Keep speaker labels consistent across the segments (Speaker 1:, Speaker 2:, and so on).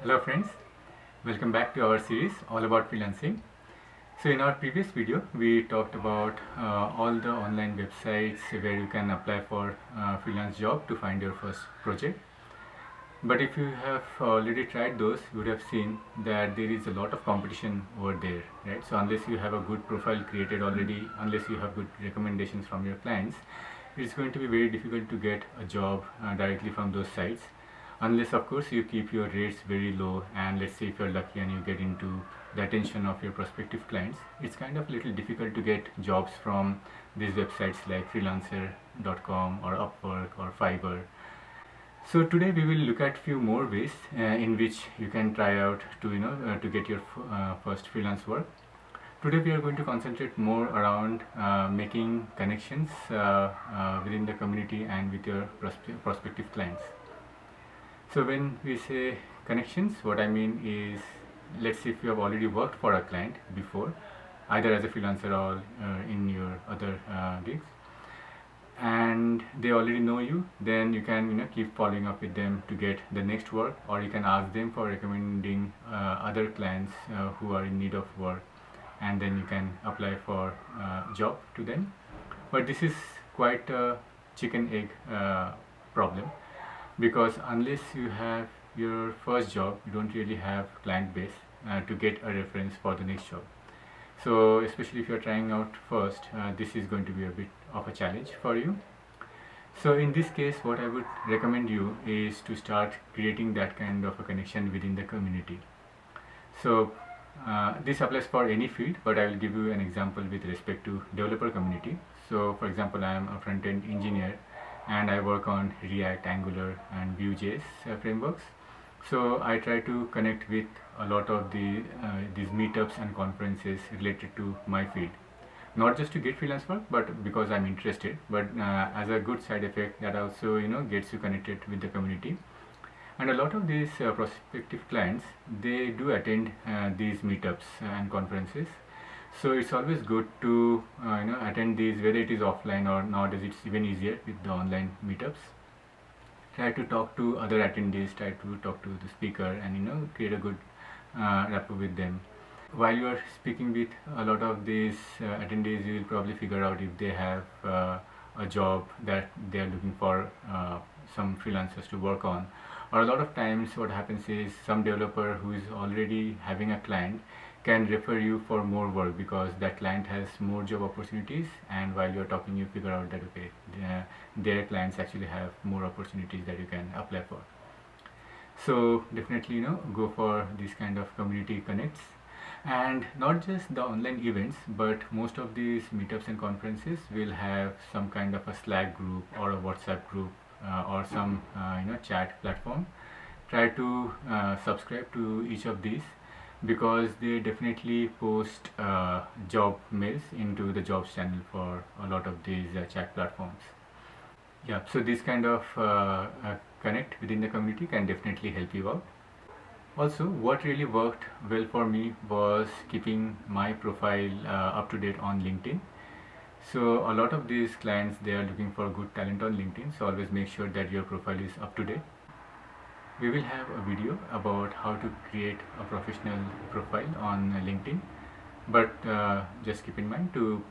Speaker 1: Hello friends, welcome back to our series all about freelancing. So in our previous video we talked about all the online websites where you can apply for freelance job to find your first project. But if you have already tried those, you would have seen that there is a lot of competition over there, right? So unless you have a good profile created already, unless you have good recommendations from your clients, it's going to be very difficult to get a job directly from those sites, unless of course you keep your rates very low, and let's say if you're lucky and you get into the attention of your prospective clients, it's kind of little difficult to get jobs from these websites like freelancer.com or Upwork or Fiverr. So today we will look at few more ways in which you can try out to to get your first freelance work. Today we are going to concentrate more around making connections within the community and with your prospective clients. So when we say connections, what I mean is, let's say if you have already worked for a client before, either as a freelancer or in your other gigs, and they already know you, then you can keep following up with them to get the next work, or you can ask them for recommending other clients who are in need of work, and then you can apply for job to them. But this is quite a chicken egg problem, because unless you have your first job, you don't really have client base to get a reference for the next job. So especially if you're trying out first, this is going to be a bit of a challenge for you. So in this case, what I would recommend you is to start creating that kind of a connection within the community. So this applies for any field, but I will give you an example with respect to developer community. So for example, I am a front-end engineer and I work on React, Angular and Vue.js frameworks. So I try to connect with a lot of these meetups and conferences related to my field, not just to get freelance work, but because I'm interested, but as a good side effect that also gets you connected with the community. And a lot of these prospective clients, they do attend these meetups and conferences. So it's always good to attend these, whether it is offline or nowadays it's even easier with the online meetups. Try to talk to other attendees, try to talk to the speaker, and create a good rapport with them. While you are speaking with a lot of these attendees, you will probably figure out if they have a job that they are looking for some freelancers to work on. Or a lot of times what happens is some developer who is already having a client can refer you for more work because that client has more job opportunities, and while you're talking you figure out that okay, their clients actually have more opportunities that you can apply for. So definitely go for these kind of community connects, and not just the online events, but most of these meetups and conferences will have some kind of a Slack group or a WhatsApp group or some chat platform. Try to subscribe to each of these, because they definitely post job mails into the jobs channel for a lot of these chat platforms. Yeah, so this kind of connect within the community can definitely help you out. Also, what really worked well for me was keeping my profile up to date on LinkedIn. So a lot of these clients, they are looking for good talent on LinkedIn, so always make sure that your profile is up to date. We will have a video about how to create a professional profile on LinkedIn, but just keep in mind to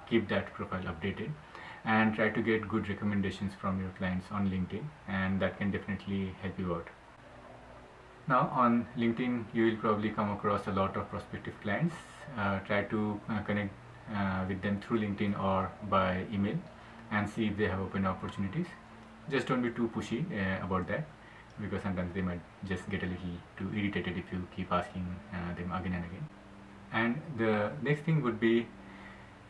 Speaker 1: keep that profile updated and try to get good recommendations from your clients on LinkedIn, and that can definitely help you out. Now on LinkedIn, you will probably come across a lot of prospective clients. Try to connect with them through LinkedIn or by email and see if they have open opportunities. Just don't be too pushy about that, because sometimes they might just get a little too irritated if you keep asking them again and again. And the next thing would be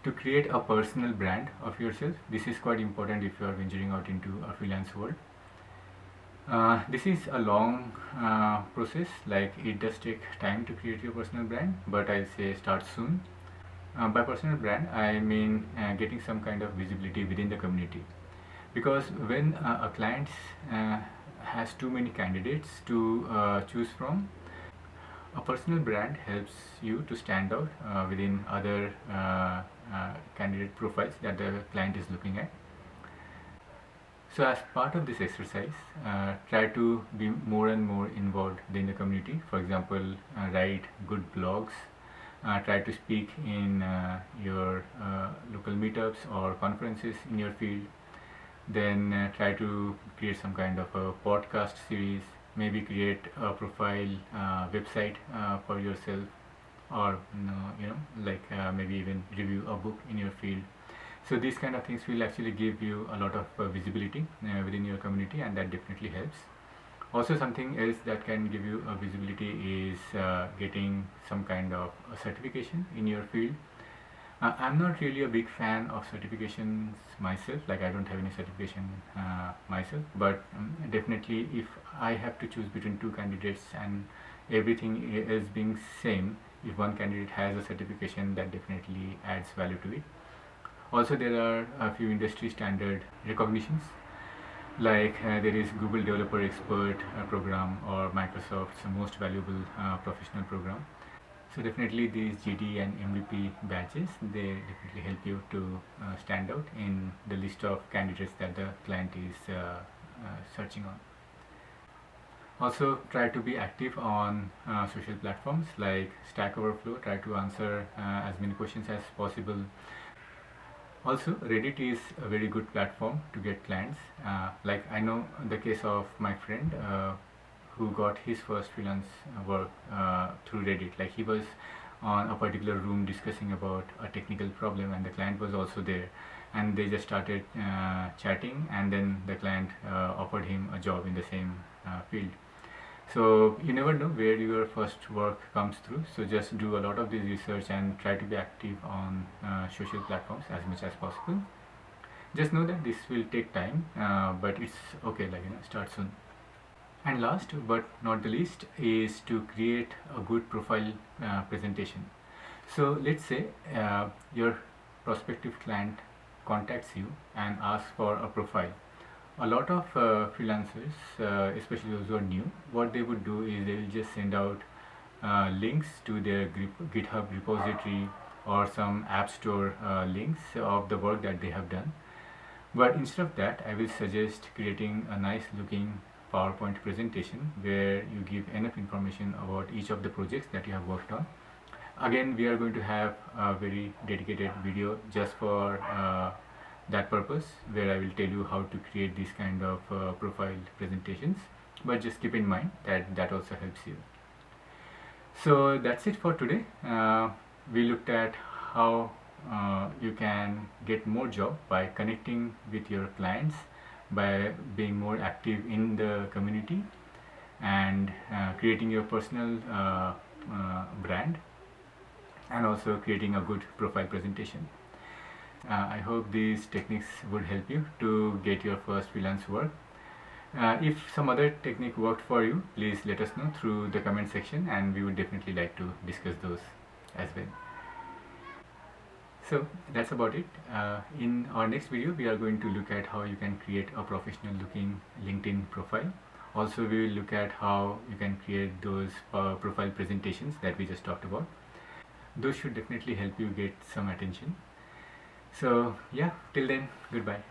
Speaker 1: to create a personal brand of yourself. This is quite important if you are venturing out into a freelance world. This is a long process, like it does take time to create your personal brand, but I say start soon. By personal brand, I mean getting some kind of visibility within the community, because when a client has too many candidates to choose from, a personal brand helps you to stand out within other candidate profiles that the client is looking at. So as part of this exercise, try to be more and more involved in the community. For example, write good blogs, try to speak in your local meetups or conferences in your field. Then try to create some kind of a podcast series, maybe create a profile website for yourself, or like maybe even review a book in your field. So these kind of things will actually give you a lot of visibility within your community, and that definitely helps. Also, something else that can give you a visibility is getting some kind of a certification in your field. I'm not really a big fan of certifications myself, like I don't have any certification myself, but definitely if I have to choose between two candidates and everything is being same, if one candidate has a certification, that definitely adds value to it. Also, there are a few industry standard recognitions, like there is Google Developer Expert program or Microsoft's most valuable professional program. So definitely these GD and MVP badges, they definitely help you to stand out in the list of candidates that the client is searching on. Also, try to be active on social platforms like Stack Overflow. Try to answer as many questions as possible. Also, Reddit is a very good platform to get clients. Like I know the case of my friend who got his first freelance work through Reddit. Like he was on a particular room discussing about a technical problem, and the client was also there, and they just started chatting, and then the client offered him a job in the same field. So you never know where your first work comes through. So just do a lot of this research and try to be active on social platforms as much as possible. Just know that this will take time, but it's okay. Like start soon. And last but not the least is to create a good profile presentation. So let's say your prospective client contacts you and asks for a profile. A lot of freelancers, especially those who are new, what they would do is they will just send out links to their GitHub repository or some app store links of the work that they have done. But instead of that, I will suggest creating a nice looking PowerPoint presentation where you give enough information about each of the projects that you have worked on. Again, we are going to have a very dedicated video just for that purpose, where I will tell you how to create these kind of profile presentations, but just keep in mind that that also helps you. So that's it for today. We looked at how you can get more job by connecting with your clients, by being more active in the community, and creating your personal brand, and also creating a good profile presentation. I hope these techniques would help you to get your first freelance work. If some other technique worked for you, please let us know through the comment section, and we would definitely like to discuss those as well. So that's about it. In our next video, we are going to look at how you can create a professional looking LinkedIn profile. Also, we will look at how you can create those profile presentations that we just talked about. Those should definitely help you get some attention. So yeah, till then, goodbye.